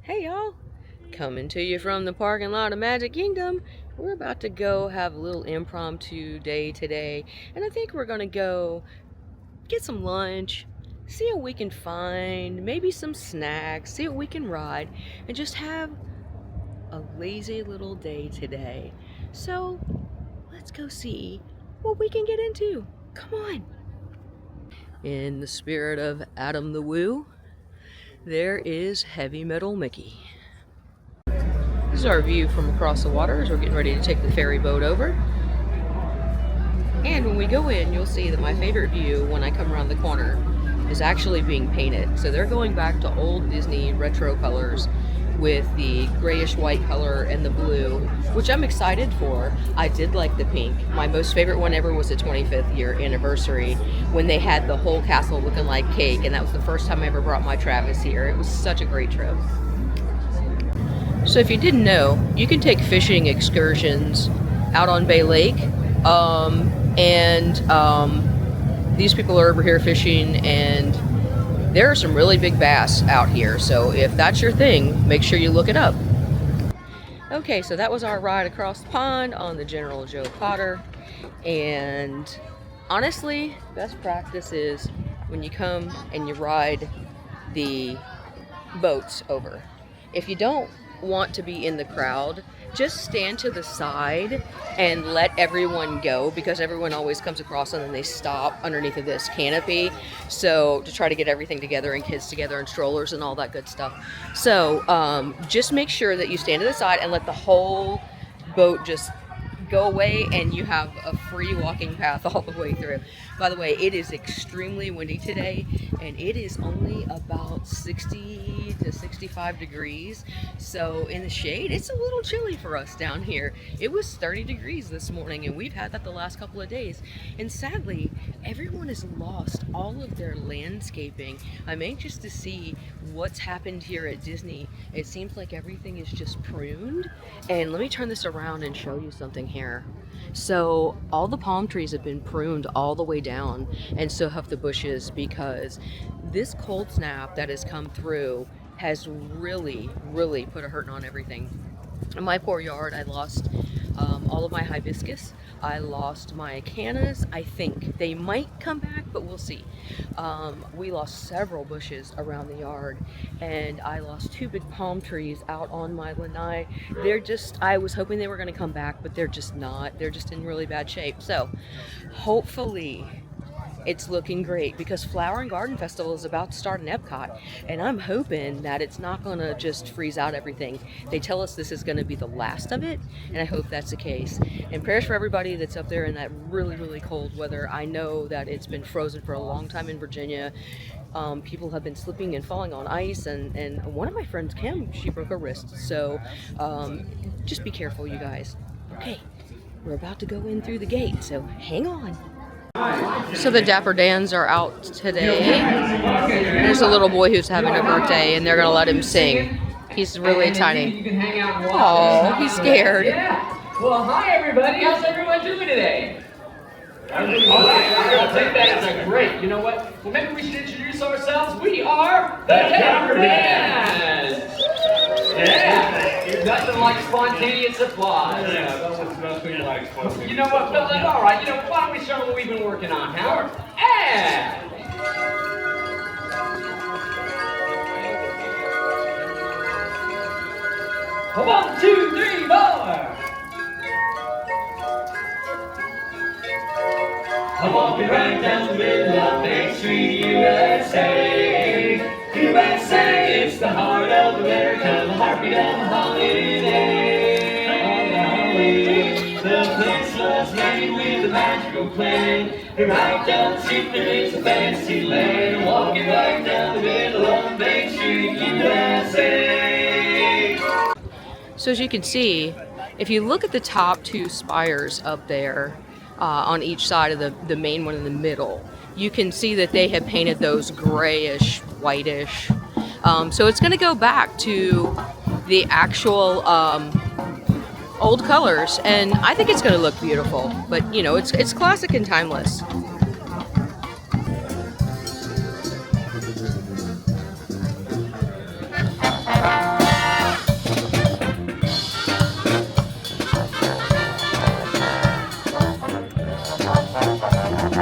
Hey y'all, coming to you from the parking lot of Magic Kingdom. We're about to go have a little impromptu day today, and I think we're gonna go get some lunch, see what we can find, maybe some snacks, see what we can ride, and just have a lazy little day today. So let's go see what we can get into. Come on. In the spirit of Adam the Woo, there is Heavy Metal Mickey. This is our view from across the water as we're getting ready to take the ferry boat over. And when we go in, you'll see that my favorite view when I come around the corner is actually being painted. So they're going back to old Disney retro colors with the grayish white color and the blue, which I'm excited for. I did like the pink. My most favorite one ever was the 25th year anniversary when they had the whole castle looking like cake, and that was the first time I ever brought my Travis here. It was such a great trip. So if you didn't know, you can take fishing excursions out on Bay Lake, these people are over here fishing, and there are some really big bass out here. So if that's your thing, make sure you look it up. Okay, so that was our ride across the pond on the General Joe Potter, and honestly, best practice is when you come and you ride the boats over. If you don't want to be in the crowd, just stand to the side and let everyone go, because everyone always comes across and then they stop underneath of this canopy, so to try to get everything together and kids together and strollers and all that good stuff. So just make sure that you stand to the side and let the whole boat just go away, and you have a free walking path all the way through. By the way, it is extremely windy today, and it is only about 60 to 65 degrees. So in the shade, it's a little chilly for us down here. It was 30 degrees this morning, and we've had that the last couple of days. And sadly, everyone has lost all of their landscaping. I'm anxious to see what's happened here at Disney. It seems like everything is just pruned. And let me turn this around and show you something here. So all the palm trees have been pruned all the way down, and so have the bushes, because this cold snap that has come through has really put a hurting on everything. In my poor yard, I lost all of my hibiscus. I lost my cannas. I think they might come back, but we'll see. We lost several bushes around the yard, and I lost 2 big palm trees out on my lanai. I was hoping they were going to come back, but they're just not. They're just in really bad shape. So hopefully it's looking great, because Flower and Garden Festival is about to start in Epcot, and I'm hoping that it's not going to just freeze out everything. They tell us this is going to be the last of it, and I hope that's the case. And prayers for everybody that's up there in that really cold weather. I know that it's been frozen for a long time in Virginia. People have been slipping and falling on ice, and one of my friends, Kim, she broke her wrist. So just be careful, you guys. Okay, we're about to go in through the gate, so hang on. So the Dapper Dans are out today. There's a little boy who's having a birthday, and they're going to let him sing. He's really tiny. Oh, he's scared. Yeah. Well, hi everybody. How's everyone doing today? All right, I'll take that as a great. You know what? Well, maybe we should introduce ourselves. We are the Dapper Dans. Yeah. Nothing like spontaneous applause. Yeah, that was nothing like spontaneous. You know what, Phil? That's all right. You know, why don't we show them what we've been working on, Howard? And one, two, three, four. I'm walking right down the middle of Main Street, USA. USA, it's the heart of America, the heartbeat of a holiday. The place was made with a magical plan. Right down the street, there is a fantasy land. Walking right down the middle of Main Street, USA. So as you can see, if you look at the top 2 spires up there, on each side of the main one in the middle, you can see that they have painted those grayish, whitish. So it's going to go back to the actual old colors, and I think it's going to look beautiful. But you know, it's classic and timeless.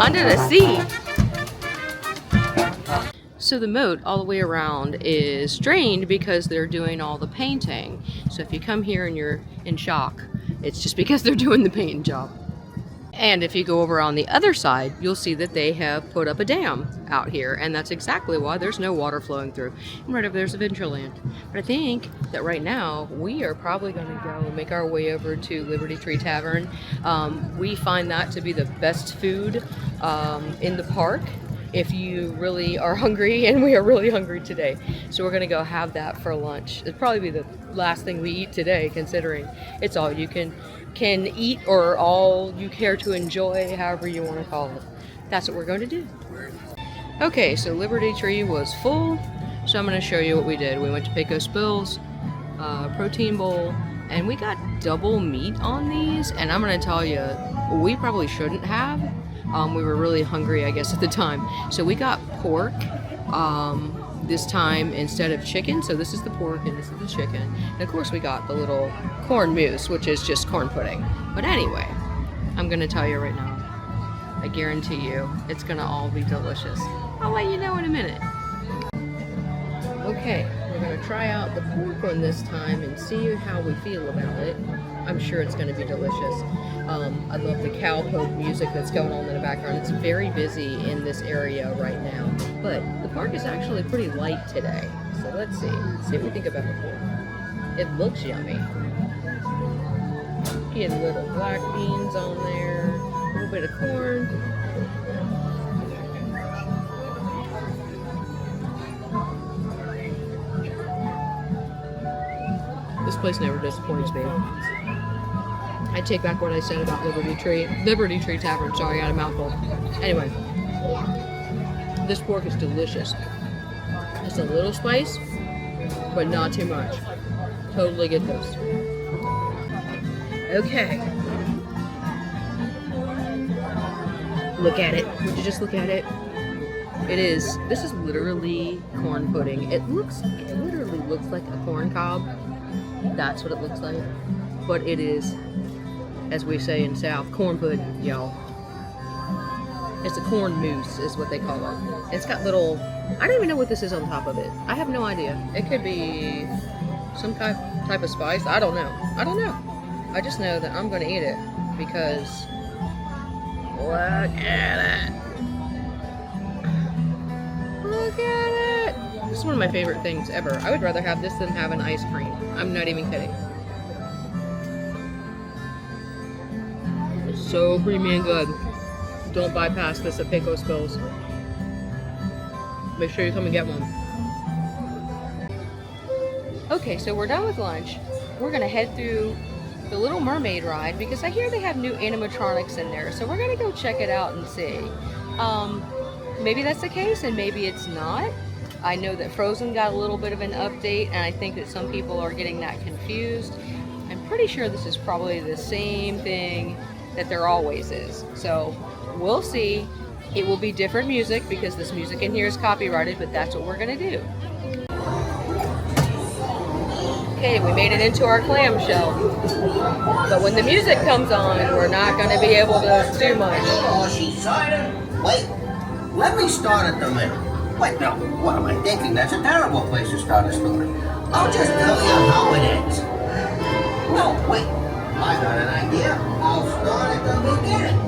under the sea. So the moat all the way around is drained because they're doing all the painting. So if you come here and you're in shock, it's just because they're doing the painting job. And if you go over on the other side, you'll see that they have put up a dam out here, and that's exactly why there's no water flowing through. And right over there's Adventureland. But I think that right now we are probably going to go make our way over to Liberty Tree Tavern. We find that to be the best food in the park if you really are hungry, and we are really hungry today. So we're going to go have that for lunch. It'll probably be the last thing we eat today, considering it's all you can eat or all you care to enjoy, however you want to call it. That's what we're going to do. Okay, so Liberty Tree was full, so I'm going to show you what we did. We went to Pecos Bill's protein bowl, and we got double meat on these, and I'm going to tell you, we probably shouldn't have. We were really hungry, I guess, at the time. So we got pork this time instead of chicken. So this is the pork and this is the chicken. And of course we got the little corn mousse, which is just corn pudding. But anyway, I'm gonna tell you right now, I guarantee you, it's gonna all be delicious. I'll let you know in a minute. Okay, we're gonna try out the pork one this time and see how we feel about it. I'm sure it's gonna be delicious. I love the cowpoke music that's going on in the background. It's very busy in this area right now, but the park is actually pretty light today. So let's see what we think about the pork. It looks yummy. Getting little black beans on there, a little bit of corn. This place never disappoints me. I take back what I said about Liberty Tree Tavern. Sorry, I got a mouthful. Anyway, this pork is delicious. It's a little spice, but not too much. Totally get this. Okay. Look at it. Would you just look at it? This is literally corn pudding. It literally looks like a corn cob. That's what it looks like. But it is, as we say in South, corn pudding, y'all. It's a corn mousse is what they call it. It's got little, I don't even know what this is on top of it. I have no idea. It could be some type of spice. I don't know. I just know that I'm going to eat it because look at it. Look at it. This is one of my favorite things ever. I would rather have this than have an ice cream. I'm not even kidding. It's so creamy and good. Don't bypass this at Pecos Bill's. Make sure you come and get one. Okay, so we're done with lunch. We're gonna head through the Little Mermaid ride because I hear they have new animatronics in there. So we're gonna go check it out and see. Maybe that's the case and maybe it's not. I know that Frozen got a little bit of an update and I think that some people are getting that confused. I'm pretty sure this is probably the same thing that there always is. So we'll see. It will be different music because this music in here is copyrighted, but that's what we're gonna do. Okay, we made it into our clamshell. But when the music comes on, we're not gonna be able to do much. Wait, let me start at the middle. Wait, no, what am I thinking? That's a terrible place to start a story. I'll just tell you how it ends. No, wait, I got an idea. I'll start at the beginning.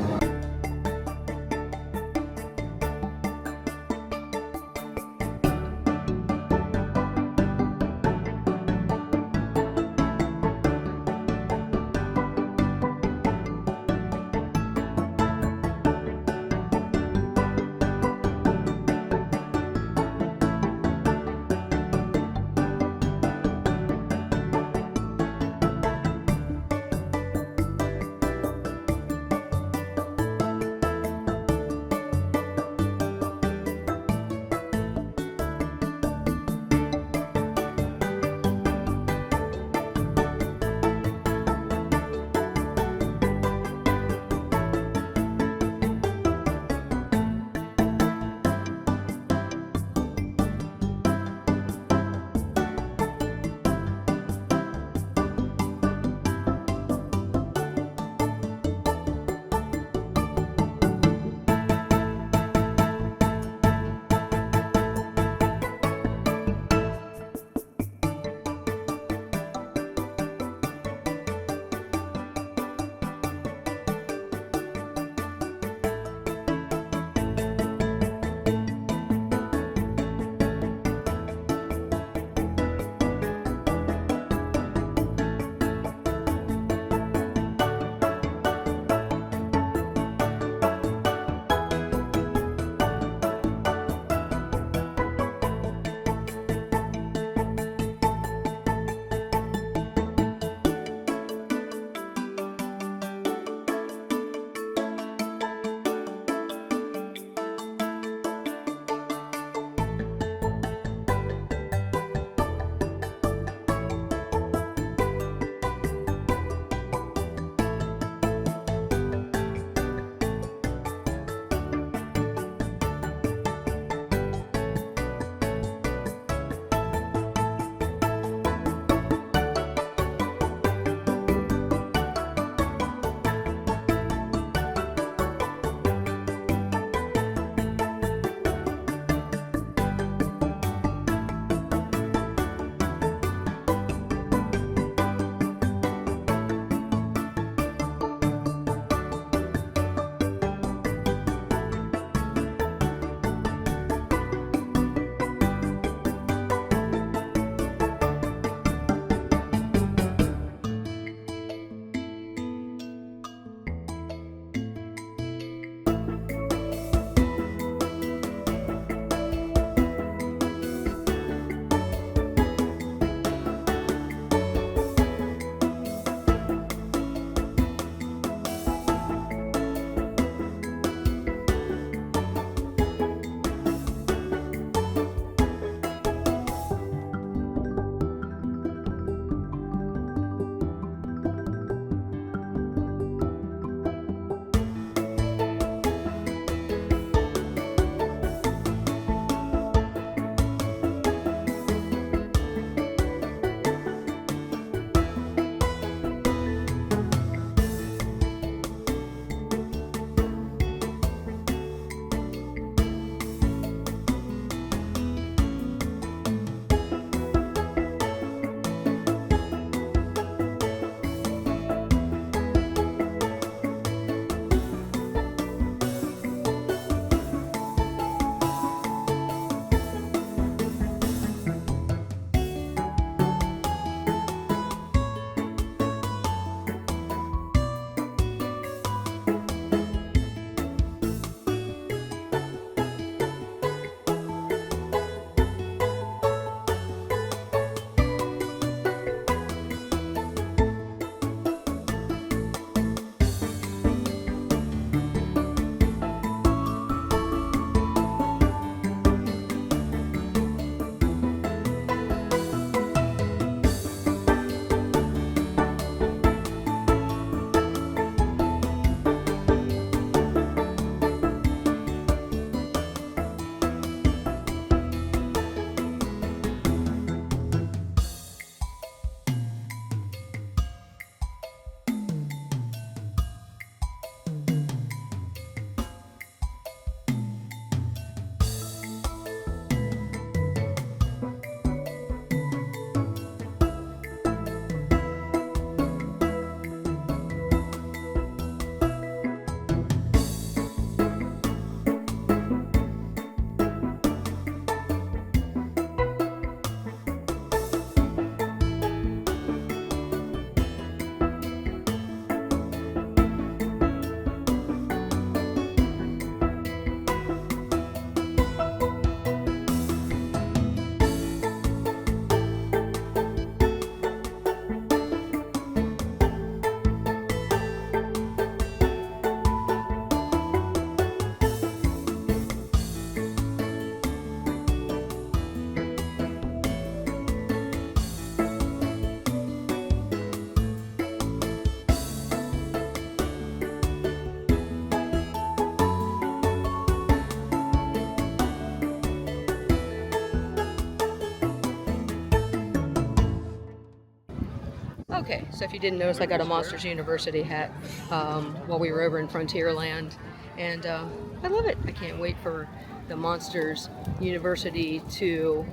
Okay, so if you didn't notice, I got a Monsters University hat while we were over in Frontierland, and I love it. I can't wait for the Monsters University to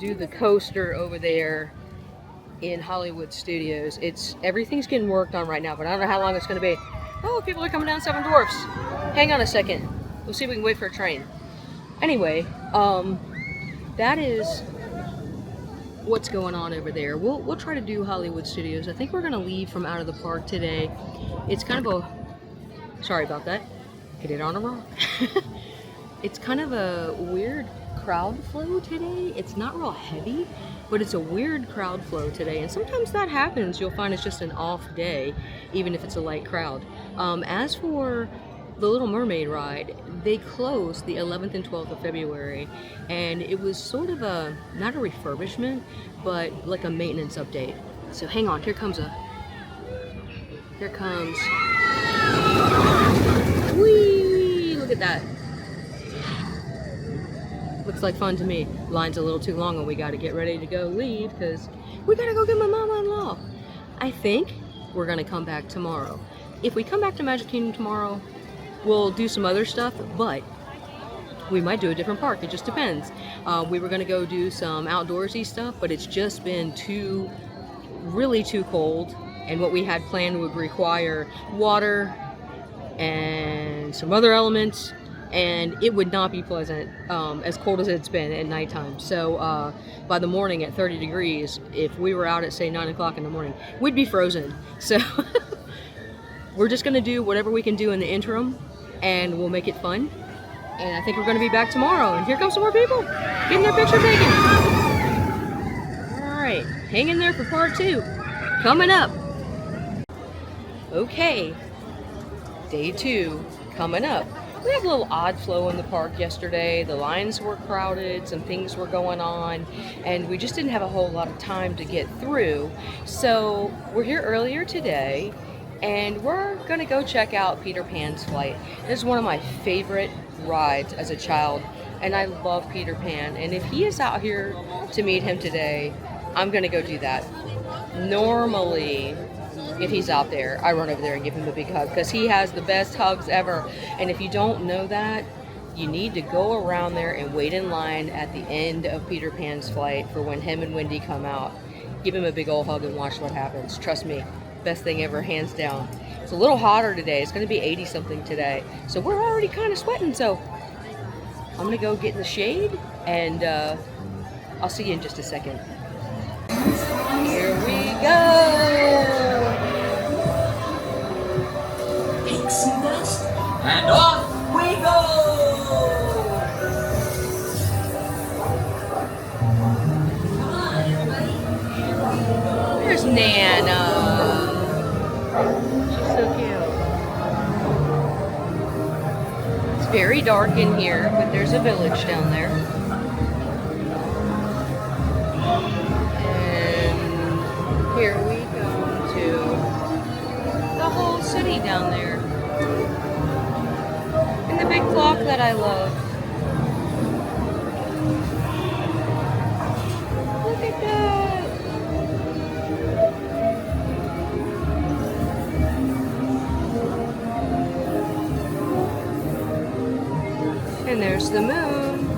do the coaster over there in Hollywood Studios. Everything's getting worked on right now, but I don't know how long it's going to be. Oh, people are coming down Seven Dwarfs. Hang on a second. We'll see if we can wait for a train. Anyway, that is what's going on over there. We'll try to do Hollywood Studios. I think we're gonna leave from out of the park today. It's kind of a, sorry about that, hit it on a rock. It's kind of a weird crowd flow today. It's not real heavy, but it's a weird crowd flow today, and sometimes that happens. You'll find it's just an off day, even if it's a light crowd. As for the Little Mermaid ride, they closed the 11th and 12th of February, and it was sort of a, not a refurbishment, but like a maintenance update. So hang on, here comes, whee, look at that. Looks like fun to me. Line's a little too long and we gotta get ready to go leave because we gotta go get my mama-in-law. I think we're gonna come back tomorrow. If we come back to Magic Kingdom tomorrow, we'll do some other stuff, but we might do a different park. It just depends. We were gonna go do some outdoorsy stuff, but it's just been really too cold, and what we had planned would require water and some other elements, and it would not be pleasant as cold as it's been at nighttime. So by the morning at 30 degrees, if we were out at say 9 o'clock in the morning, we'd be frozen. So we're just gonna do whatever we can do in the interim, and we'll make it fun. And I think we're gonna be back tomorrow. And here come some more people getting their picture taken. All right, hang in there for part 2, coming up. Okay, day 2 coming up. We had a little odd flow in the park yesterday. The lines were crowded, some things were going on, and we just didn't have a whole lot of time to get through. So we're here earlier today, and we're gonna go check out Peter Pan's flight. This is one of my favorite rides as a child, and I love Peter Pan. And if he is out here to meet him today, I'm gonna go do that. Normally, if he's out there, I run over there and give him a big hug because he has the best hugs ever. And if you don't know that, you need to go around there and wait in line at the end of Peter Pan's flight for when him and Wendy come out. Give him a big old hug and watch what happens. Trust me, best thing ever, hands down. It's a little hotter today. It's going to be 80 something today. So we're already kind of sweating. So I'm going to go get in the shade, and I'll see you in just a second. Here we go. Pixie dust, and off we go! Come on, everybody. There's Nana. She's so cute. It's very dark in here, but there's a village down there. And here we go to the whole city down there. And the big clock that I love. Look at that. And there's the moon.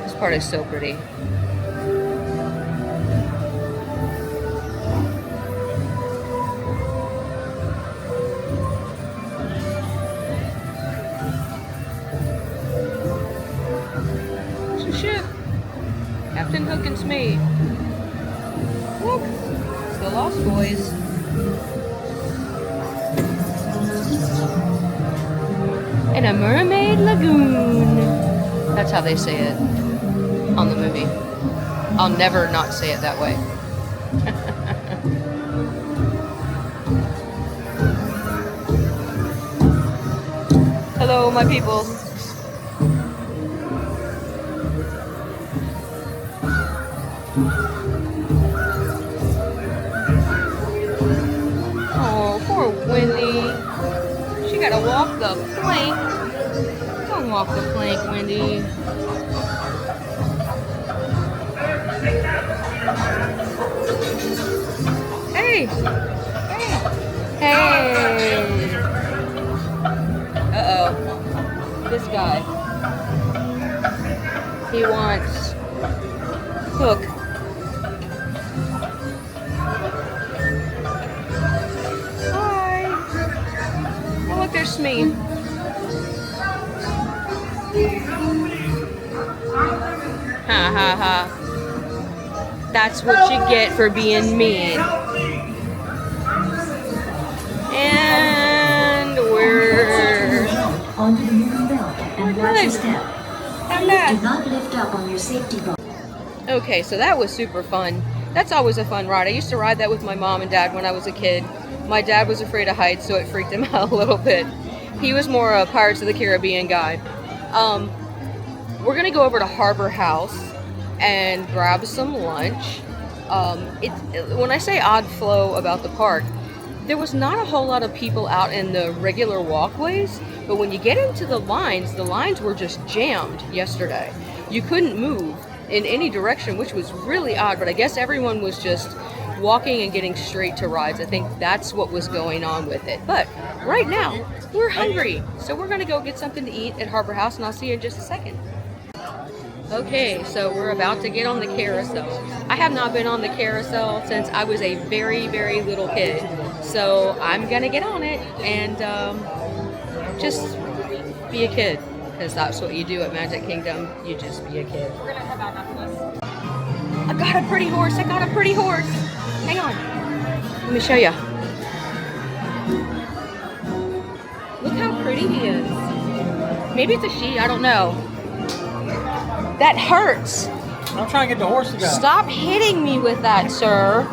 This part is so pretty. It's a ship. Captain Hook and Smee. Look. The Lost Boys. In a mermaid lagoon. That's how they say it on the movie. I'll never not say it that way. Hello, my people. Oh, poor Wendy. She gotta walk the plank. Come Don't walk the plank, Wendy. Hey! Hey! Uh-oh. This guy. He wants Hook. Hi! Oh, look, there's Smee. Ha ha ha. That's what you get for being mean. And we're onto the moving belt and watch your step. I'm Do back. not lift up on your safety belt. Okay, so that was super fun. That's always a fun ride. I used to ride that with my mom and dad when I was a kid. My dad was afraid of heights, so it freaked him out a little bit. He was more a Pirates of the Caribbean guy. We're gonna go over to Harbor House and grab some lunch. When I say odd flow about the park, there was not a whole lot of people out in the regular walkways, but when you get into the lines were just jammed yesterday. You couldn't move in any direction, which was really odd, but I guess everyone was just walking and getting straight to rides. I think that's what was going on with it. But right now, we're hungry, so we're gonna go get something to eat at Harbor House, and I'll see you in just a second. Okay, so we're about to get on the carousel. I have not been on the carousel since I was a very, very little kid. So I'm gonna get on it and just be a kid, because that's what you do at Magic Kingdom. You just be a kid. We're gonna head out after this. I got a pretty horse. I got a pretty horse. Hang on. Let me show you. Look how pretty he is. Maybe it's a she. I don't know. That hurts. I'm trying to get the horse to go. Stop hitting me with that, sir.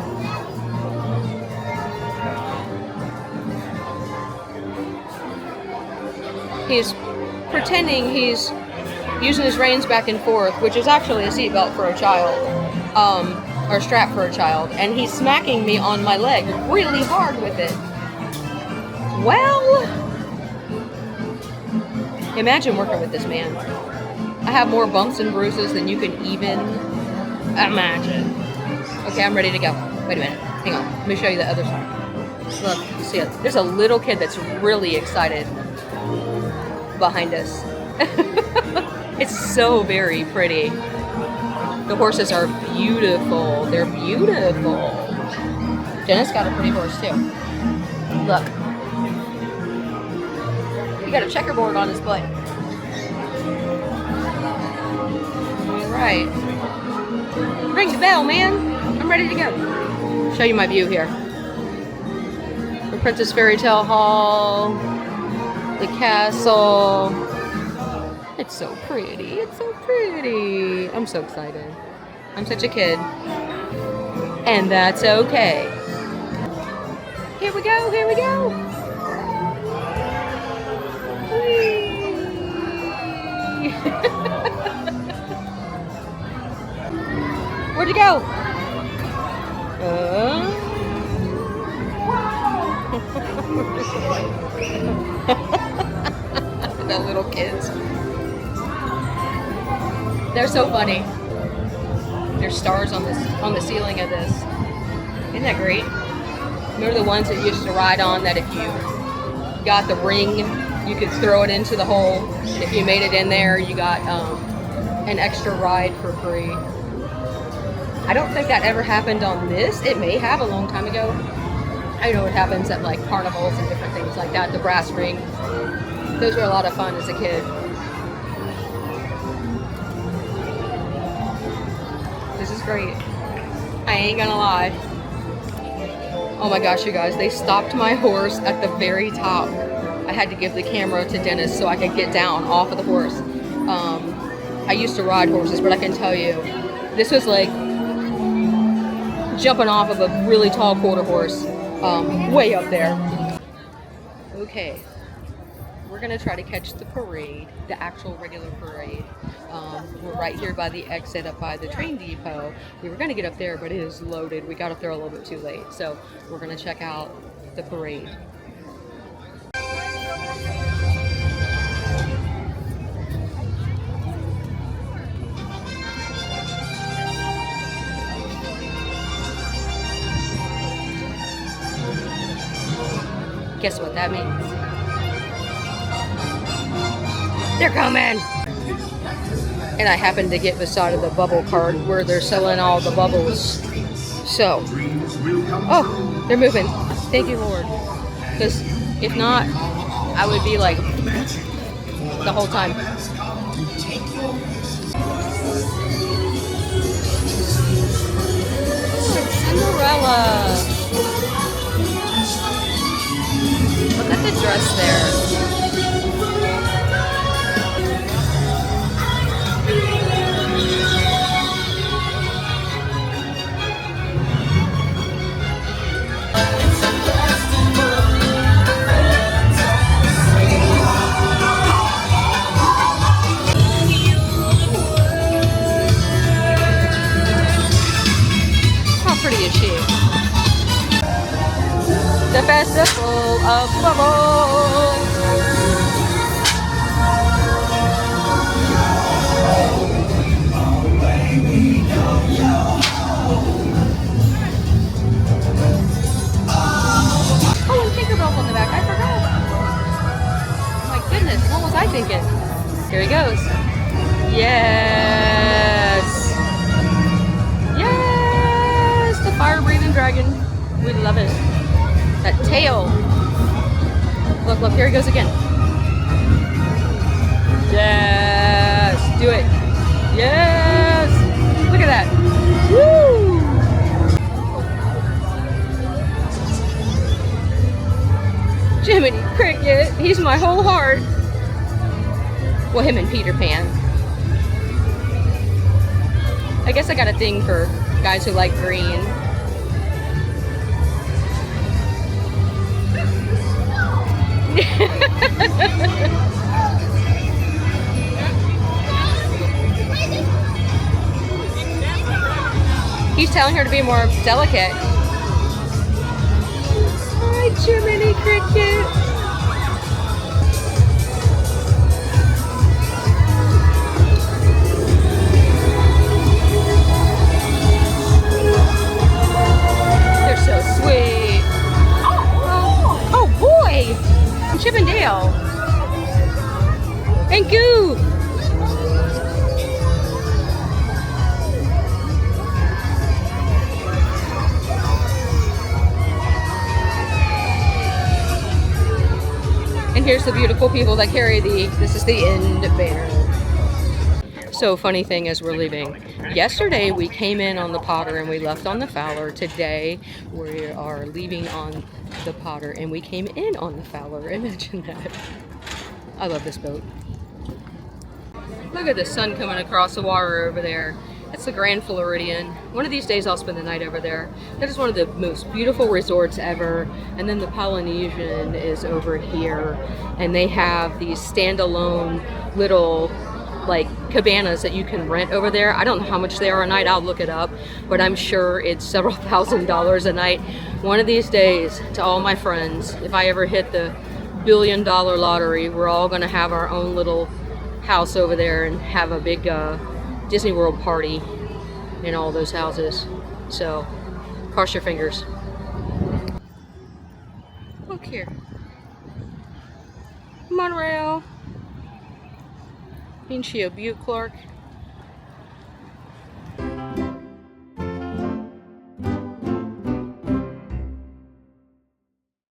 He's pretending he's using his reins back and forth, which is actually a seatbelt for a child, or a strap for a child, and he's smacking me on my leg really hard with it. Well, imagine working with this man. I have more bumps and bruises than you can even imagine. Okay, I'm ready to go. Wait a minute. Hang on. Let me show you the other side. Look, see it. There's a little kid that's really excited behind us. It's so very pretty. The horses are beautiful. They're beautiful. Dennis got a pretty horse too. Look. He got a checkerboard on his butt. Right. Ring the bell, man. I'm ready to go. Show you my view here. The Princess Fairy Tale Hall, the castle. It's so pretty. It's so pretty. I'm so excited. I'm such a kid. And that's okay. Here we go. Here we go. Whee! Where'd you go? The little kids. They're so funny. There's stars on the ceiling of this. Isn't that great? Remember the ones that you used to ride on that if you got the ring, you could throw it into the hole. If you made it in there, you got an extra ride for free. I don't think that ever happened on this. It may have a long time ago. I know it happens at like carnivals and different things like that. The brass ring. Those were a lot of fun as a kid. This is great. I ain't gonna lie. Oh my gosh, you guys. They stopped my horse at the very top. I had to give the camera to Dennis so I could get down off of the horse. I used to ride horses, but I can tell you, this was like jumping off of a really tall quarter horse, way up there. Okay, we're gonna try to catch the parade, the actual regular parade. We're right here by the exit up by the train depot. We were gonna get up there, but it is loaded. We got up there a little bit too late, so we're gonna check out the parade. Guess what that means? They're coming! And I happened to get beside of the bubble cart where they're selling all the bubbles. So, oh, they're moving. Thank you, Lord. Because if not, I would be like the whole time. Cinderella. Look at the dress there. The festival of bubbles. Oh, and Tinkerbell's on the back. I forgot. My goodness, what was I thinking? Here he goes. Yes. Yes, the fire-breathing dragon. We love it. That tail. Look, look, here he goes again. Yes, do it. Yes. Look at that. Woo. Jiminy Cricket, he's my whole heart. Well, him and Peter Pan. I guess I got a thing for guys who like green. He's telling her to be more delicate. Hi, Jiminy Cricket. They're so sweet. Oh boy! Chip and Dale. And Goof. And here's the beautiful people that carry this is the end banner. So funny thing as we're leaving. Yesterday we came in on the Potter and we left on the Fowler. Today we are leaving on the Potter and we came in on the Fowler. Imagine that. I love this boat. Look at the sun coming across the water over there. That's the Grand Floridian. One of these days I'll spend the night over there. That is one of the most beautiful resorts ever. And then the Polynesian is over here. And they have these standalone little like cabanas that you can rent over there. I don't know how much they are a night. I'll look it up. But I'm sure it's several $1,000s a night. One of these days, to all my friends, if I ever hit the $1 billion lottery, we're all going to have our own little house over there and have a big Disney World party in all those houses. So, cross your fingers. Look here. Monorail. Ain't she a beaut, Clark?